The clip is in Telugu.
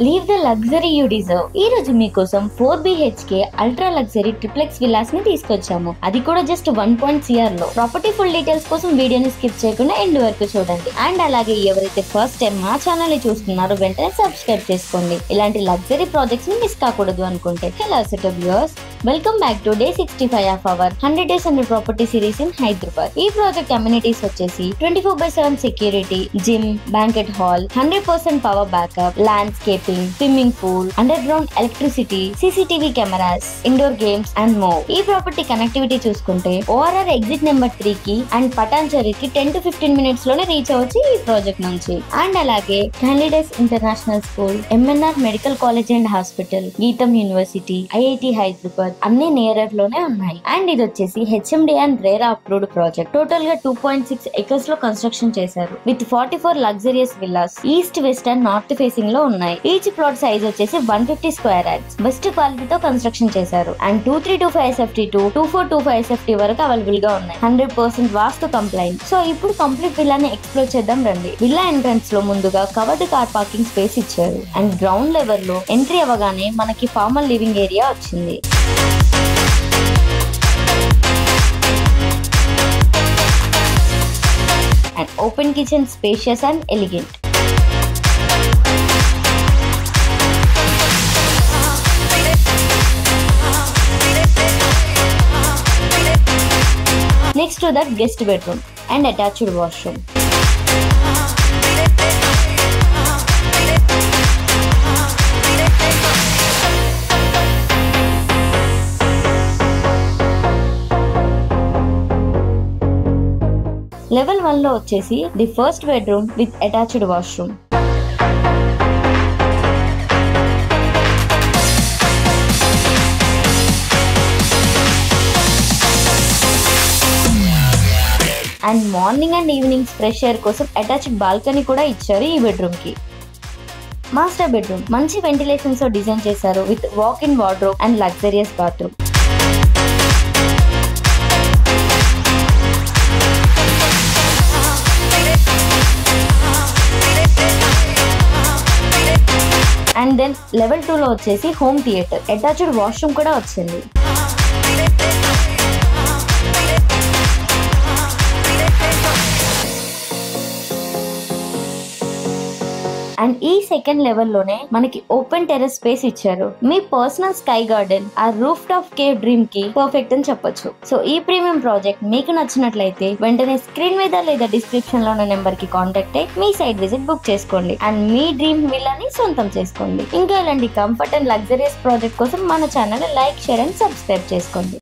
Leave the luxury you deserve. ఈ రోజు మీకోసం 4 BHK ultra luxury triplex villas ని తీసుకొచ్చాము. అది కూడా జస్ట్ 1 CR లో. ప్రాపర్టీ ఫుల్ డీటెయిల్స్ కోసం వీడియోని స్కిప్ చేయకుండా ఎండ్ వరకు చూడండి. అండ్ అలాగే ఎవరైతే ఫస్ట్ టైం మా ఛానల్ ని చూస్తున్నారో వెంటనే సబ్స్క్రైబ్ చేసుకోండి. ఇలాంటి లగ్జరీ ప్రాజెక్ట్స్ ని మిస్ కాకూడదు అనుకుంటే. Hello setup viewers, welcome back to day 65 of our 100 days under property series in Hyderabad. ఈ ప్రాజెక్ట్ అమ్యూనిటీస్ వచ్చేసి 24/7 security, gym, banquet hall, 100% power backup, landscape, swimming pool, underground electricity, CCTV cameras, indoor games and more. ఈ ప్రాపర్టీ కనెక్టివిటీ చూసుకుంటే ORR ఎగ్జిట్ నెంబర్ 3 కి అండ్ పటాన్చెరుకి 10 to 15 minutes లోనే రీచ్ అవ్వచ్చు ఈ ప్రాజెక్ట్ నుంచి. అండ్ అలాగే candidates international school, MNR medical college and hospital, గీతం యూనివర్సిటీ, IIT హైదరాబాద్ అన్ని నియరర్ లోనే ఉన్నాయి. అండ్ ఇది వచ్చేసి HMD and RERA approved project. Total గా 2.6 acres లో కన్స్ట్రక్షన్ చేశారు with 44 luxurious villas east, west and north facing లో ఉన్నాయి. ఈచ్ ప్లాట్ సైజ్ వచ్చేసి 150 square yards. బెస్ట్ క్వాలిటీతో కన్స్ట్రక్షన్ చేశారు. అండ్ 2325 SFT టు 2425 SFT వరకు అవైలబుల్ గా ఉన్నాయి. 100% వాస్తు కంప్లైంట్. సో ఇప్పుడు కంప్లీట్ విల్లాని ఎక్స్ప్లోర్ చేద్దాం రండి. విల్లా ఎంట్రన్స్ లో ముందుగా కవర్డ్ కార్ పార్కింగ్ స్పేస్ ఇచ్చారు. అండ్ గ్రౌండ్ లెవెల్ లో ఎంట్రీ అవ్వగానే మనకి ఫార్మల్ లివింగ్ ఏరియా వచ్చింది. And open kitchen, spacious and elegant. Next to that, guest bedroom and attached washroom. Level 1 లో వచ్చేసి the first bedroom with attached washroom. And morning and evenings fresh air కోసం అటాచ్డ్ బాల్కనీ కూడా ఇచ్చారు ఈ బెడ్రూమ్ కి. మాస్టర్ బెడ్రూమ్ మంచి వెంటిలేషన్స్ తో డిజైన్ చేశారు with walk in wardrobe and luxurious bathroom. And then level 2 లో వచ్చేసి హోమ్ థియేటర్, అటాచ్డ్ వాష్రూమ్ కూడా వచ్చింది. అండ్ ఈ సెకండ్ లెవెల్ లోనే మనకి ఓపెన్ టెర్రస్ స్పేస్ ఇచ్చారు. మీ పర్సనల్ స్కై గార్డెన్ ఆ రూఫ్ టాప్ కేవ్ డ్రీమ్ కి పర్ఫెక్ట్ అని చెప్పొచ్చు. సో ఈ ప్రీమియం ప్రాజెక్ట్ మీకు నచ్చినట్లయితే వెంటనే స్క్రీన్ మీద లేదా డిస్క్రిప్షన్ లో ఉన్న నెంబర్ కి కాంటాక్ట్ అయ్యి మీ సైట్ విజిట్ బుక్ చేసుకోండి. అండ్ మీ డ్రీమ్ విల్లాని సొంతం చేసుకోండి. ఇంకా ఇలాంటి కంఫర్ట్ అండ్ లగ్జరియస్ ప్రాజెక్ట్ కోసం మన channel like, share and subscribe చేసుకోండి.